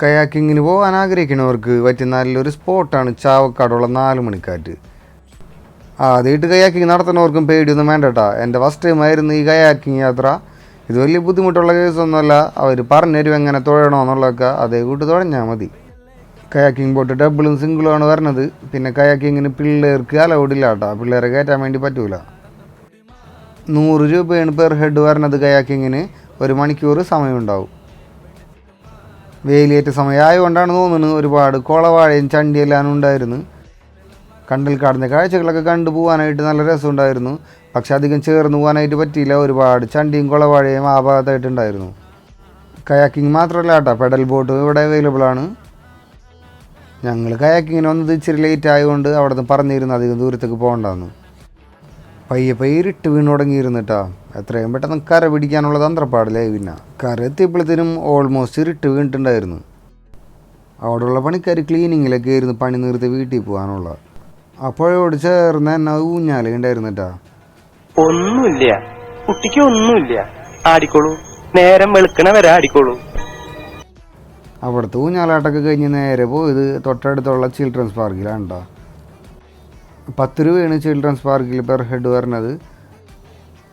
കയാക്കിങ്ങിന് പോകാൻ ആഗ്രഹിക്കുന്നവർക്ക് പറ്റിയ നല്ലൊരു സ്പോട്ടാണ് ചാവക്കാടുള്ള 4 മണിക്കാറ്റ്. ആദ്യമായിട്ട് കയാക്കിങ് നടത്തുന്നവർക്കും പേടിയൊന്നും വേണ്ട കേട്ടോ. എൻ്റെ ഫസ്റ്റ് ടൈം ആയിരുന്നു ഈ കയാക്കിങ് യാത്ര. ഇത് വലിയ ബുദ്ധിമുട്ടുള്ള കേസൊന്നുമല്ല. അവർ പറഞ്ഞുതരും എങ്ങനെ തുഴയണമെന്നുള്ളതൊക്കെ, അതേ കൂട്ട് തുഴഞ്ഞാൽ മതി. കയാക്കിങ് ബോട്ട് ഡബിളും സിംഗിളും ആണ് വരുന്നത്. പിന്നെ കയാക്കിങ്ങിന് പിള്ളേർക്ക് അലൗഡില്ല കേട്ടോ, പിള്ളേരെ കയറ്റാൻ വേണ്ടി പറ്റൂല. 100 രൂപയാണ് പെർ ഹെഡ് വരുന്നത്. കയാക്കിങ്ങിന് 1 മണിക്കൂർ സമയമുണ്ടാവും. വേലിയേറ്റ സമയമായതുകൊണ്ടാണ് തോന്നുന്നത് ഒരുപാട് കുളവാഴയും ചണ്ടിയെല്ലാം ഉണ്ടായിരുന്നു. കണ്ടൽക്കാടിൻ്റെ കാഴ്ചകളൊക്കെ കണ്ടു പോകാനായിട്ട് നല്ല രസമുണ്ടായിരുന്നു. പക്ഷെ അധികം ചേർന്ന് പോകാനായിട്ട് പറ്റിയില്ല. ഒരുപാട് ചണ്ടിയും കുളവാഴയും ആ ഭാഗത്തായിട്ടുണ്ടായിരുന്നു. കയാക്കിങ് മാത്രമല്ല കേട്ടോ, പെഡൽ ബോട്ടും ഇവിടെ അവൈലബിൾ ആണ്. ഞങ്ങൾ കയാക്കിങ്ങിന് വന്നത് ഇച്ചിരി ലേറ്റ് ആയതുകൊണ്ട് അവിടെ നിന്ന് പറഞ്ഞിരുന്നു അധികം ദൂരത്തേക്ക് പോകണ്ടെന്ന്. പയ്യെ ഇരുട്ട് വീണ് തുടങ്ങിയിരുന്നിട്ടാ. എത്രയും പെട്ടെന്ന് കര പിടിക്കാനുള്ള തന്ത്രപ്പാടിലായി. പിന്നെ കര എത്തിയപ്പോഴത്തേനും ഓൾമോസ്റ്റ് ഇരുട്ട് വീണിട്ടുണ്ടായിരുന്നു. അവിടെയുള്ള പണിക്കാർ ക്ലീനിങ്ങിലൊക്കെ ആയിരുന്നു പണി നിർത്തി വീട്ടിൽ പോകാനുള്ള. അപ്പോഴോട് ചേർന്ന് തന്നെ ഊഞ്ഞാല ഉണ്ടായിരുന്നിട്ടാ. ഒന്നുമില്ല കുട്ടിക്ക്, ഒന്നുമില്ല, ആടിക്കോളൂ, നേരം വെളുക്കണ വരെ ആടിക്കോളൂ. അവിടുത്തെ ഊഞ്ഞാലാട്ടൊക്കെ കഴിഞ്ഞ് നേരെ പോയത് തൊട്ടടുത്തുള്ള ചിൽഡ്രൻസ് പാർക്കിലാണ് കേട്ടോ. 10 രൂപയാണ് ചിൽഡ്രൻസ് പാർക്കിൽ പെർ ഹെഡ് വരുന്നത്.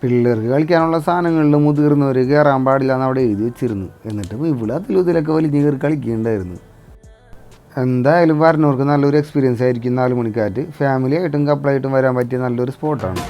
പിള്ളേർക്ക് കളിക്കാനുള്ള സാധനങ്ങളിൽ മുതിർന്നവർ കയറാൻ പാടില്ല എന്ന് അവിടെ എഴുതി വെച്ചിരുന്നു. എന്നിട്ടും ഇവിടെ അതിലൊക്കെ വലിഞ്ഞ് കയറി കളിക്കുന്നുണ്ടായിരുന്നു. എന്തായാലും വരുന്നവർക്ക് നല്ലൊരു എക്സ്പീരിയൻസ് ആയിരിക്കും 4 മണിക്കാറ്റ്. ഫാമിലി ആയിട്ടും കപ്പിളായിട്ടും വരാൻ പറ്റിയ നല്ലൊരു സ്പോട്ടാണ്.